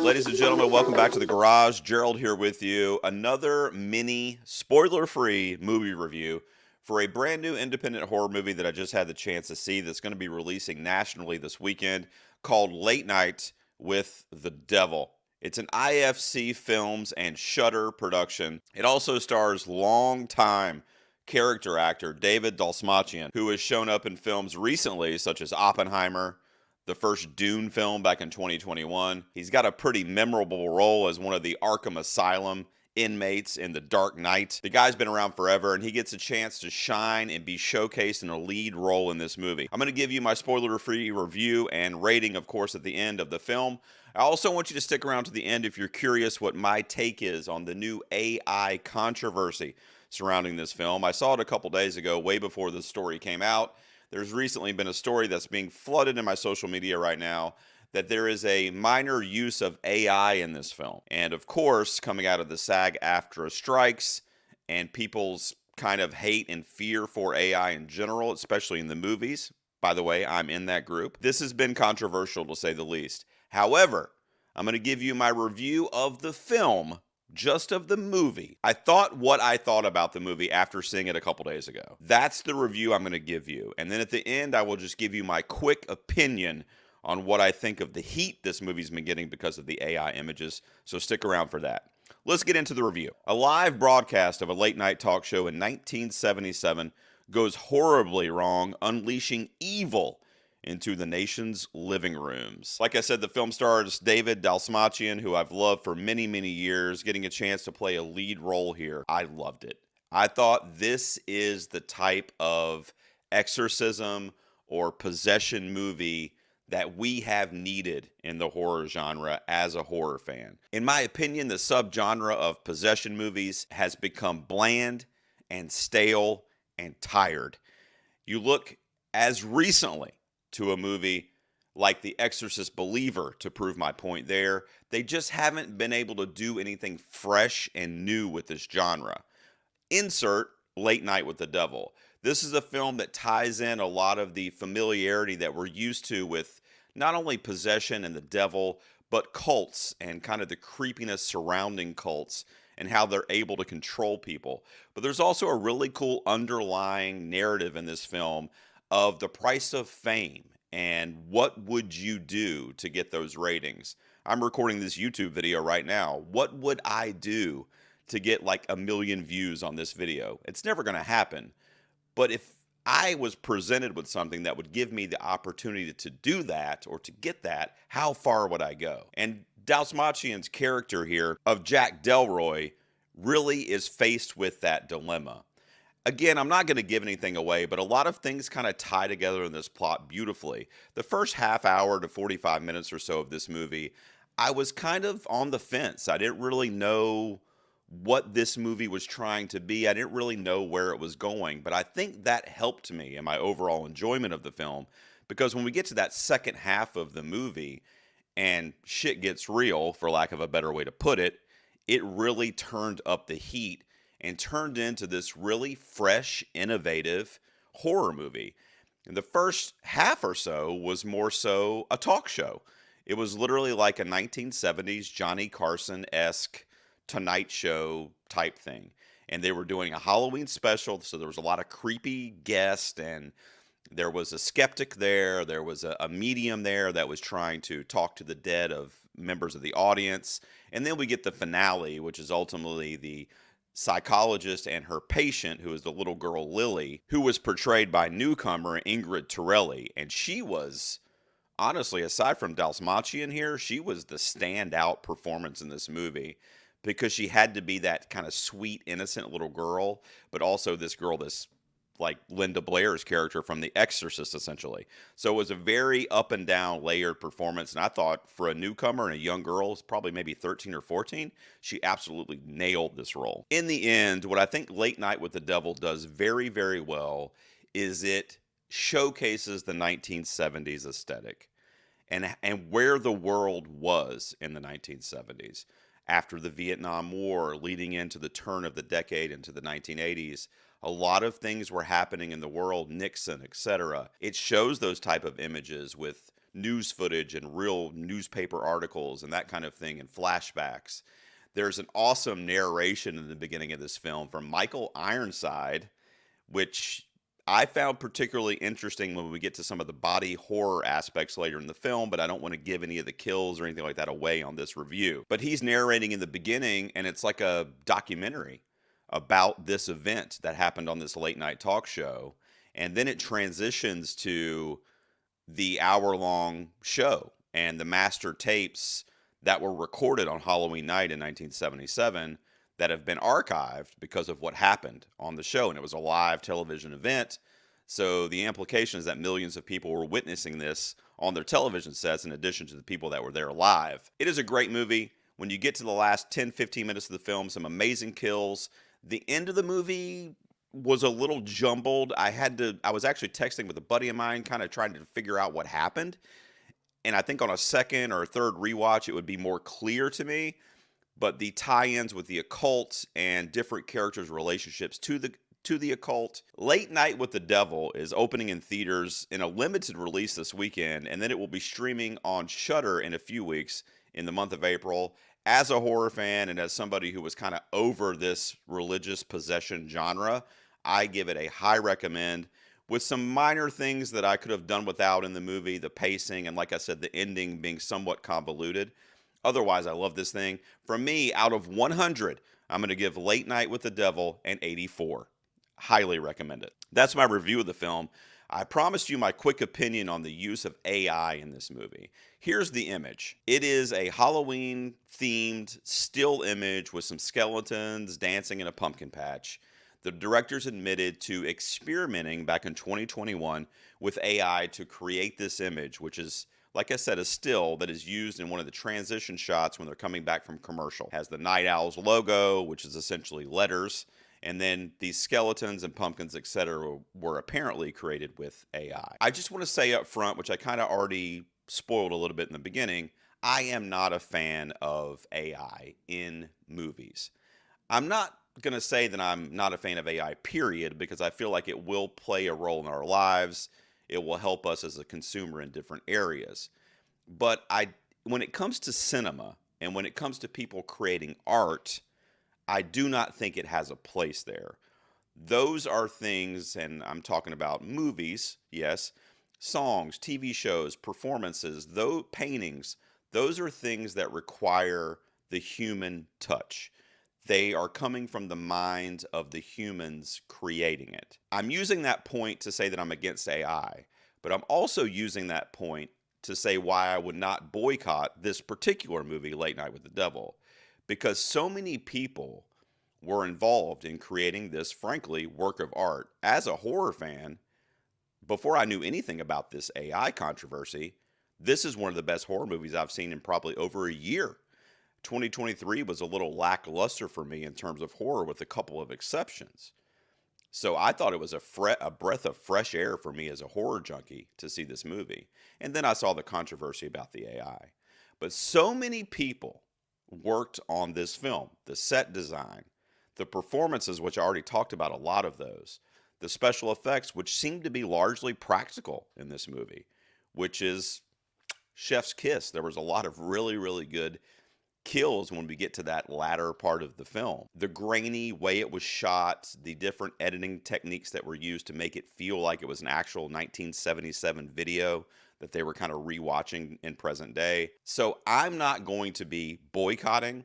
Ladies and gentlemen, welcome back to the garage. Gerald here with you. Another mini spoiler-free movie review for a brand new independent horror movie that I just had the chance to see that's going to be releasing nationally this weekend called Late Night with the Devil. It's an IFC Films and Shudder production. It also stars longtime character actor David Dalsmachian, who has shown up in films recently such as Oppenheimer, the first Dune film back in 2021. He's got a pretty memorable role as one of the Arkham Asylum inmates in The Dark Knight. The guy's been around forever, and he gets a chance to shine and be showcased in a lead role in this movie. I'm going to give you my spoiler-free review and rating, of course, at the end of the film. I also want you to stick around to the end if you're curious what my take is on the new AI controversy surrounding this film. I saw it a couple days ago, way before the story came out. There's recently been a story that's being flooded in my social media right now that there is a minor use of AI in this film. And of course, coming out of the SAG-AFTRA strikes and people's kind of hate and fear for AI in general, especially in the movies. By the way, I'm in that group. This has been controversial to say the least. However, I'm going to give you my review of the film, just of the movie. I thought what I thought about the movie after seeing it a couple days ago. That's the review I'm going to give you. And then at the end, I will just give you my quick opinion on what I think of the heat this movie's been getting because of the AI images. So stick around for that. Let's get into the review. A live broadcast of a late night talk show in 1977 goes horribly wrong, unleashing evil into the nation's living rooms. Like I said, the film stars David Dalsmachian, who I've loved for many, many years, getting a chance to play a lead role here. I loved it. I thought this is the type of exorcism or possession movie that we have needed in the horror genre as a horror fan. In my opinion, the subgenre of possession movies has become bland and stale and tired. You look as recently to a movie like The Exorcist Believer to prove my point there. They just haven't been able to do anything fresh and new with this genre. Insert Late Night with the Devil. This is a film that ties in a lot of the familiarity that we're used to with not only possession and the devil, but cults and kind of the creepiness surrounding cults and how they're able to control people. But there's also a really cool underlying narrative in this film of the price of fame and what would you do to get those ratings. I'm recording this YouTube video right now. What would I do to get like 1 million views on this video? It's never going to happen. But if I was presented with something that would give me the opportunity to do that or to get that, how far would I go? And Dalsmachian's character here of Jack Delroy really is faced with that dilemma. Again, I'm not going to give anything away, but a lot of things kind of tie together in this plot beautifully. The first half hour to 45 minutes or so of this movie, I was kind of on the fence. I didn't really know what this movie was trying to be. I didn't really know where it was going, but I think that helped me in my overall enjoyment of the film, because when we get to that second half of the movie and shit gets real, for lack of a better way to put it, it really turned up the heat and turned into this really fresh, innovative horror movie. And the first half or so was more so a talk show. It was literally like a 1970s Johnny Carson-esque Tonight Show type thing. And they were doing a Halloween special, so there was a lot of creepy guests, and there was a skeptic there. There was a medium there that was trying to talk to the dead of members of the audience. And then we get the finale, which is ultimately the psychologist and her patient, who is the little girl Lily, who was portrayed by newcomer Ingrid Torelli. And she was, honestly, aside from Dalsmachian here, she was the standout performance in this movie, because she had to be that kind of sweet, innocent little girl, but also this girl that's like Linda Blair's character from The Exorcist, essentially. So it was a very up and down layered performance. And I thought for a newcomer and a young girl, probably maybe 13 or 14, she absolutely nailed this role. In the end, what I think Late Night with the Devil does very, very well is it showcases the 1970s aesthetic and where the world was in the 1970s. After the Vietnam War, leading into the turn of the decade into the 1980s, a lot of things were happening in the world, Nixon, etc. It shows those type of images with news footage and real newspaper articles and that kind of thing and flashbacks. There's an awesome narration in the beginning of this film from Michael Ironside, which I found particularly interesting when we get to some of the body horror aspects later in the film, but I don't want to give any of the kills or anything like that away on this review. But he's narrating in the beginning, and it's like a documentary about this event that happened on this late night talk show. And then it transitions to the hour-long show and the master tapes that were recorded on Halloween night in 1977 that have been archived because of what happened on the show. And it was a live television event. So the implication is that millions of people were witnessing this on their television sets in addition to the people that were there live. It is a great movie. When you get to the last 10, 15 minutes of the film, some amazing kills. The end of the movie was a little jumbled. I was actually texting with a buddy of mine, kind of trying to figure out what happened. And I think on a second or third rewatch, it would be more clear to me. But the tie-ins with the occult and different characters' relationships to the occult. Late Night with the Devil is opening in theaters in a limited release this weekend, and then it will be streaming on Shudder in a few weeks in the month of April. As a horror fan and as somebody who was kind of over this religious possession genre, I give it a high recommend, with some minor things that I could have done without in the movie, the pacing, and like I said, the ending being somewhat convoluted. Otherwise, I love this thing. For me, out of 100, I'm going to give Late Night with the Devil an 84. Highly recommend it. That's my review of the film. I promised you my quick opinion on the use of AI in this movie. Here's the image. It is a Halloween-themed still image with some skeletons dancing in a pumpkin patch. The directors admitted to experimenting back in 2021 with AI to create this image, which is, like I said, a still that is used in one of the transition shots when they're coming back from commercial. It has the Night Owls logo, which is essentially letters, and then these skeletons and pumpkins, etc., were apparently created with AI. I just want to say up front, which I kind of already spoiled a little bit in the beginning, I am not a fan of AI in movies. I'm not going to say that I'm not a fan of AI, period, because I feel like it will play a role in our lives. It will help us as a consumer in different areas. But when it comes to cinema and when it comes to people creating art, I do not think it has a place there. Those are things, and I'm talking about movies, yes, songs, TV shows, performances, those paintings, those are things that require the human touch. They are coming from the mind of the humans creating it. I'm using that point to say that I'm against AI, but I'm also using that point to say why I would not boycott this particular movie, Late Night with the Devil, because so many people were involved in creating this, frankly, work of art. As a horror fan, before I knew anything about this AI controversy, this is one of the best horror movies I've seen in probably over a year. 2023 was a little lackluster for me in terms of horror, with a couple of exceptions. So I thought it was a breath of fresh air for me as a horror junkie to see this movie. And then I saw the controversy about the AI. But so many people worked on this film, the set design, the performances, which I already talked about a lot of those, the special effects, which seemed to be largely practical in this movie, which is chef's kiss. There was a lot of really, really good kills when we get to that latter part of the film. The grainy way it was shot, the different editing techniques that were used to make it feel like it was an actual 1977 video that they were kind of rewatching in present day. So I'm not going to be boycotting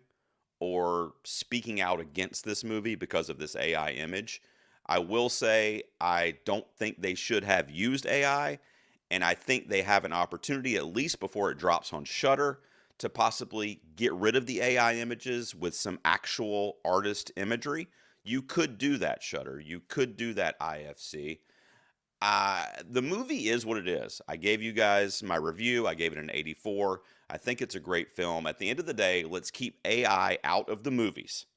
or speaking out against this movie because of this AI image. I will say I don't think they should have used AI, and I think they have an opportunity, at least before it drops on Shudder, to possibly get rid of the AI images with some actual artist imagery. You could do that, Shudder. You could do that, IFC. The movie is what it is. I gave you guys my review. I gave it an 84. I think it's a great film. At the end of the day, let's keep AI out of the movies,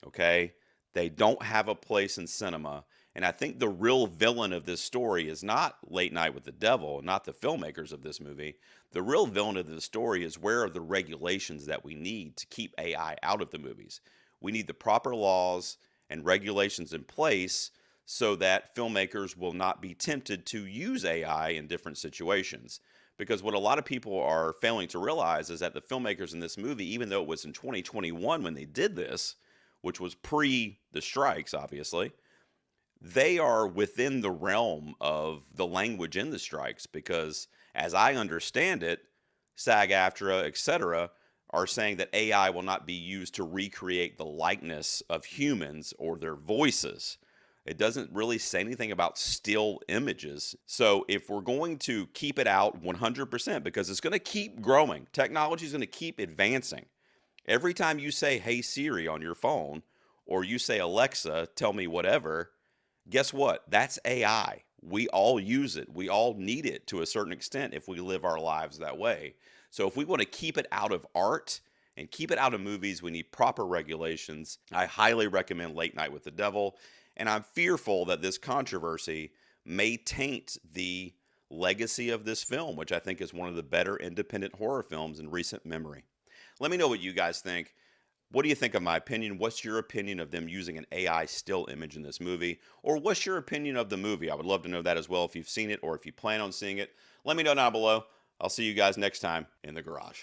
okay? They don't have a place in cinema. And I think the real villain of this story is not Late Night with the Devil, not the filmmakers of this movie. The real villain of this story is, where are the regulations that we need to keep AI out of the movies? We need the proper laws and regulations in place so that filmmakers will not be tempted to use AI in different situations. Because what a lot of people are failing to realize is that the filmmakers in this movie, even though it was in 2021 when they did this, which was pre the strikes, obviously, they are within the realm of the language in the strikes because, as I understand it, SAG-AFTRA, etc., are saying that AI will not be used to recreate the likeness of humans or their voices. It doesn't really say anything about still images. So if we're going to keep it out 100%, because it's going to keep growing, technology is going to keep advancing. Every time you say, "Hey Siri" on your phone, or you say, "Alexa, tell me whatever," guess what? That's AI. We all use it. We all need it to a certain extent if we live our lives that way. So if we want to keep it out of art and keep it out of movies, we need proper regulations. I highly recommend Late Night with the Devil, and I'm fearful that this controversy may taint the legacy of this film, which I think is one of the better independent horror films in recent memory. Let me know what you guys think. What do you think of my opinion? What's your opinion of them using an AI still image in this movie? Or what's your opinion of the movie? I would love to know that as well if you've seen it or if you plan on seeing it. Let me know down below. I'll see you guys next time in the garage.